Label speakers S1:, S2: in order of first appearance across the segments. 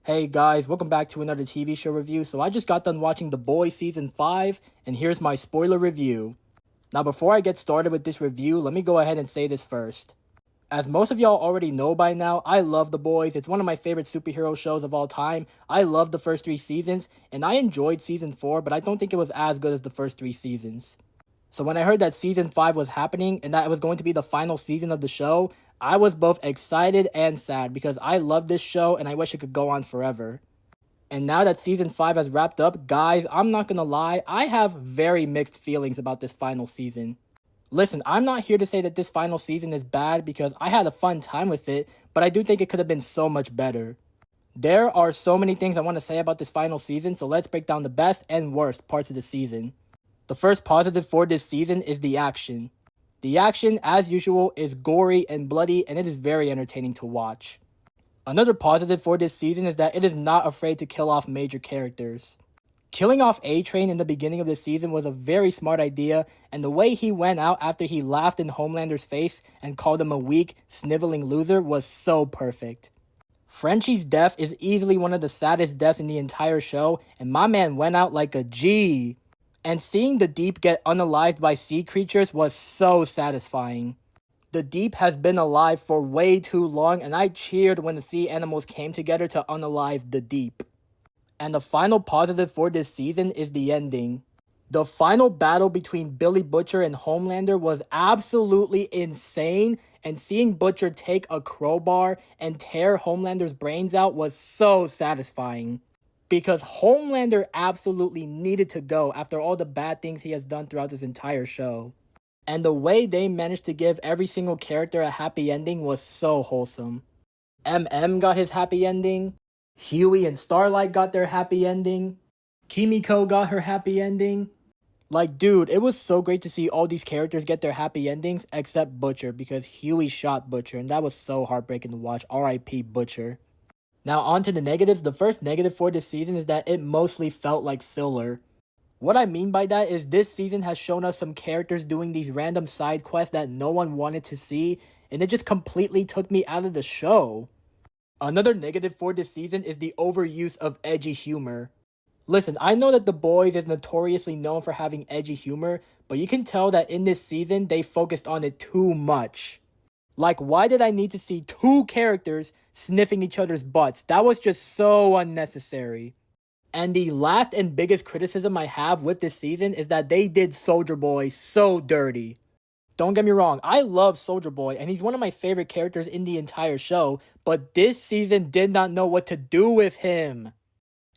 S1: Hey guys, welcome back to another TV show review. So I just got done watching The Boys Season 5, and here's my spoiler review. Now before I get started with this review, let me go ahead and say this first. As most of y'all already know by now, I love The Boys. It's one of my favorite superhero shows of all time. I love the first 3 seasons, and I enjoyed Season 4, but I don't think it was as good as the first 3 seasons. So when I heard that Season 5 was happening and that it was going to be the final season of the show, I was both excited and sad because I love this show and I wish it could go on forever. And now that Season 5 has wrapped up, guys, I'm not gonna lie, I have very mixed feelings about this final season. Listen, I'm not here to say that this final season is bad because I had a fun time with it, but I do think it could have been so much better. There are so many things I want to say about this final season, so let's break down the best and worst parts of the season. The first positive for this season is the action. The action, as usual, is gory and bloody, and it is very entertaining to watch. Another positive for this season is that it is not afraid to kill off major characters. Killing off A-Train in the beginning of the season was a very smart idea, and the way he went out after he laughed in Homelander's face and called him a weak, sniveling loser was so perfect. Frenchie's death is easily one of the saddest deaths in the entire show, and my man went out like a G. And seeing the Deep get unalived by sea creatures was so satisfying. The Deep has been alive for way too long, and I cheered when the sea animals came together to unalive the Deep. And the final positive for this season is the ending. The final battle between Billy Butcher and Homelander was absolutely insane, and seeing Butcher take a crowbar and tear Homelander's brains out was so satisfying. Because Homelander absolutely needed to go after all the bad things he has done throughout this entire show. And the way they managed to give every single character a happy ending was so wholesome. MM got his happy ending. Huey and Starlight got their happy ending. Kimiko got her happy ending. Like, dude, it was so great to see all these characters get their happy endings except Butcher because Huey shot Butcher, and that was so heartbreaking to watch. R.I.P. Butcher. Now on to the negatives. The first negative for this season is that it mostly felt like filler. What I mean by that is this season has shown us some characters doing these random side quests that no one wanted to see, and it just completely took me out of the show. Another negative for this season is the overuse of edgy humor. Listen, I know that The Boys is notoriously known for having edgy humor, but you can tell that in this season they focused on it too much. Like, why did I need to see two characters sniffing each other's butts? That was just so unnecessary. And the last and biggest criticism I have with this season is that they did Soldier Boy so dirty. Don't get me wrong, I love Soldier Boy, and he's one of my favorite characters in the entire show, but this season did not know what to do with him.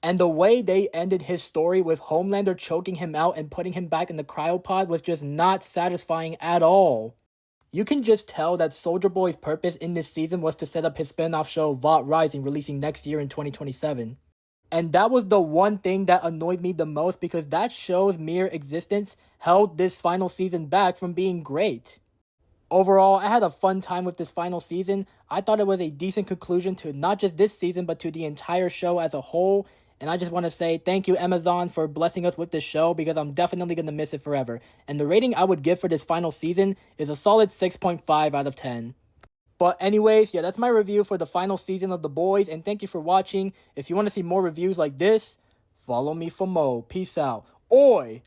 S1: And the way they ended his story with Homelander choking him out and putting him back in the cryopod was just not satisfying at all. You can just tell that Soldier Boy's purpose in this season was to set up his spin-off show Vought Rising, releasing next year in 2027. And that was the one thing that annoyed me the most because that show's mere existence held this final season back from being great. Overall, I had a fun time with this final season. I thought it was a decent conclusion to not just this season but to the entire show as a whole. And I just want to say thank you, Amazon, for blessing us with this show because I'm definitely going to miss it forever. And the rating I would give for this final season is a solid 6.5 out of 10. But anyways, yeah, that's my review for the final season of The Boys. And thank you for watching. If you want to see more reviews like this, follow me for more. Peace out. Oi!